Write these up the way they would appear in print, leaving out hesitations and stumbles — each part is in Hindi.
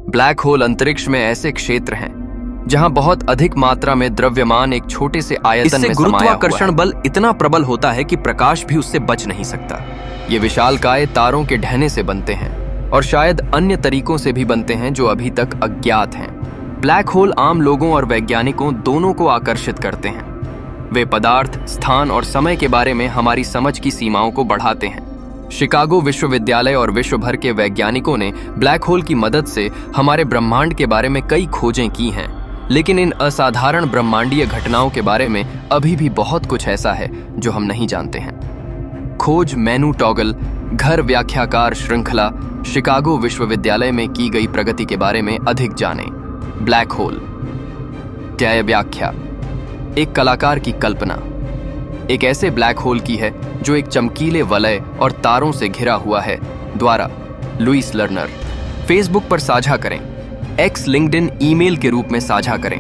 ब्लैक होल अंतरिक्ष में ऐसे क्षेत्र हैं जहां बहुत अधिक मात्रा में द्रव्यमान एक छोटे से आयतन में समाया हुआ है। गुरुत्वाकर्षण बल इतना प्रबल होता है कि प्रकाश भी उससे बच नहीं सकता। ये विशालकाय तारों के ढहने से बनते हैं और शायद अन्य तरीकों से भी बनते हैं जो अभी तक अज्ञात हैं। ब्लैक होल आम लोगों और वैज्ञानिकों दोनों को आकर्षित करते हैं। वे पदार्थ, स्थान और समय के बारे में हमारी समझ की सीमाओं को बढ़ाते हैं। शिकागो विश्वविद्यालय और विश्व भर के वैज्ञानिकों ने ब्लैक होल की मदद से हमारे ब्रह्मांड के बारे में कई खोजें की हैं, लेकिन इन असाधारण ब्रह्मांडीय घटनाओं के बारे में अभी भी बहुत कुछ ऐसा है जो हम नहीं जानते हैं। खोज मैनू टॉगल घर व्याख्याकार श्रृंखला शिकागो विश्वविद्यालय में की गई प्रगति के बारे में अधिक जानें। ब्लैक होल न्याय व्याख्या, एक कलाकार की कल्पना एक ऐसे ब्लैक होल की है जो एक चमकीले वलय और तारों से घिरा हुआ है। द्वारा लुइस लर्नर। फेसबुक पर साझा करें, एक्स लिंक्डइन ईमेल के रूप में साझा करें।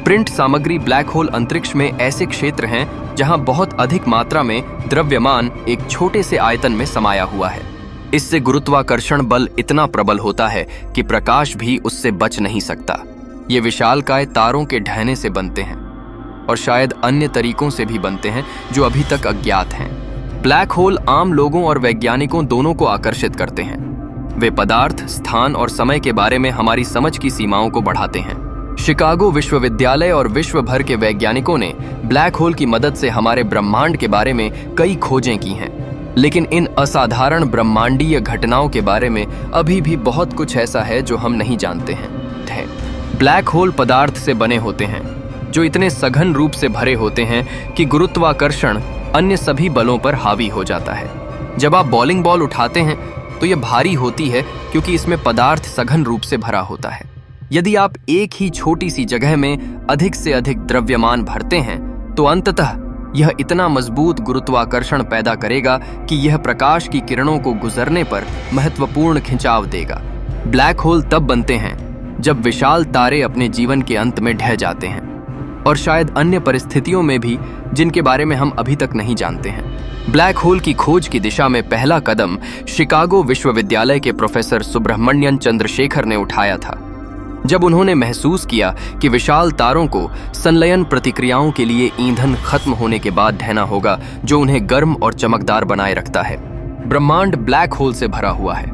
प्रिंट सामग्री ब्लैक होल अंतरिक्ष में ऐसे क्षेत्र हैं जहां बहुत अधिक मात्रा में द्रव्यमान एक छोटे से आयतन में समाया हुआ है। इससे गुरुत्वाकर्षण बल इतना प्रबल होता है कि प्रकाश भी उससे बच नहीं सकता। ये विशालकाय तारों के ढहने से बनते हैं और शायद अन्य तरीकों से भी बनते हैं जो अभी तक अज्ञात हैं। ब्लैक होल आम लोगों और वैज्ञानिकों दोनों को आकर्षित करते हैं। वे पदार्थ, स्थान और समय के बारे में हमारी समझ की सीमाओं को बढ़ाते हैं। शिकागो विश्वविद्यालय और विश्व भर के वैज्ञानिकों ने ब्लैक होल की मदद से हमारे ब्रह्मांड के बारे में कई खोजें की हैं, लेकिन इन असाधारण ब्रह्मांडीय घटनाओं के बारे में अभी भी बहुत कुछ ऐसा है जो हम नहीं जानते हैं। ब्लैक होल पदार्थ से बने होते हैं जो इतने सघन रूप से भरे होते हैं कि गुरुत्वाकर्षण अन्य सभी बलों पर हावी हो जाता है। जब आप बॉलिंग बॉल उठाते हैं तो यह भारी होती है क्योंकि इसमें पदार्थ सघन रूप से भरा होता है। यदि आप एक ही छोटी सी जगह में अधिक से अधिक द्रव्यमान भरते हैं तो अंततः यह इतना मजबूत गुरुत्वाकर्षण पैदा करेगा कि यह प्रकाश की किरणों को गुजरने पर महत्वपूर्ण खिंचाव देगा। ब्लैक होल तब बनते हैं जब विशाल तारे अपने जीवन के अंत में ढह जाते हैं और शायद अन्य परिस्थितियों में भी जिनके बारे में हम अभी तक नहीं जानते हैं। ब्लैक होल की खोज की दिशा में पहला कदम शिकागो विश्वविद्यालय के प्रोफेसर सुब्रह्मण्यन चंद्रशेखर ने उठाया था, जब उन्होंने महसूस किया कि विशाल तारों को संलयन प्रतिक्रियाओं के लिए ईंधन खत्म होने के बाद ढहना होगा जो उन्हें गर्म और चमकदार बनाए रखता है। ब्रह्मांड ब्लैक होल से भरा हुआ है।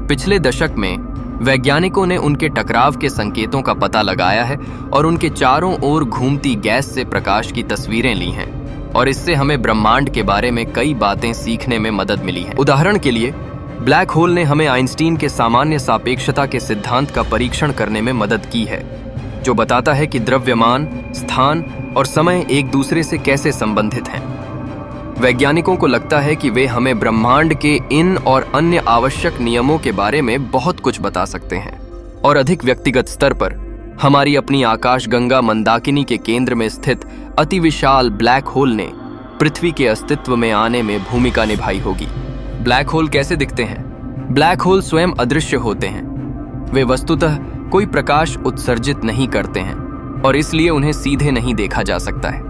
पिछले दशक में वैज्ञानिकों ने उनके टकराव के संकेतों का पता लगाया है और उनके चारों ओर घूमती गैस से प्रकाश की तस्वीरें ली हैं, और इससे हमें ब्रह्मांड के बारे में कई बातें सीखने में मदद मिली है। उदाहरण के लिए ब्लैक होल ने हमें आइंस्टीन के सामान्य सापेक्षता के सिद्धांत का परीक्षण करने में मदद की है, जो बताता है कि द्रव्यमान, स्थान और समय एक दूसरे से कैसे संबंधित हैं। वैज्ञानिकों को लगता है कि वे हमें ब्रह्मांड के इन और अन्य आवश्यक नियमों के बारे में बहुत कुछ बता सकते हैं, और अधिक व्यक्तिगत स्तर पर हमारी अपनी आकाशगंगा मंदाकिनी के केंद्र में स्थित अति विशाल ब्लैक होल ने पृथ्वी के अस्तित्व में आने में भूमिका निभाई होगी। ब्लैक होल कैसे दिखते हैं? ब्लैक होल स्वयं अदृश्य होते हैं। वे वस्तुतः कोई प्रकाश उत्सर्जित नहीं करते हैं और इसलिए उन्हें सीधे नहीं देखा जा सकता है।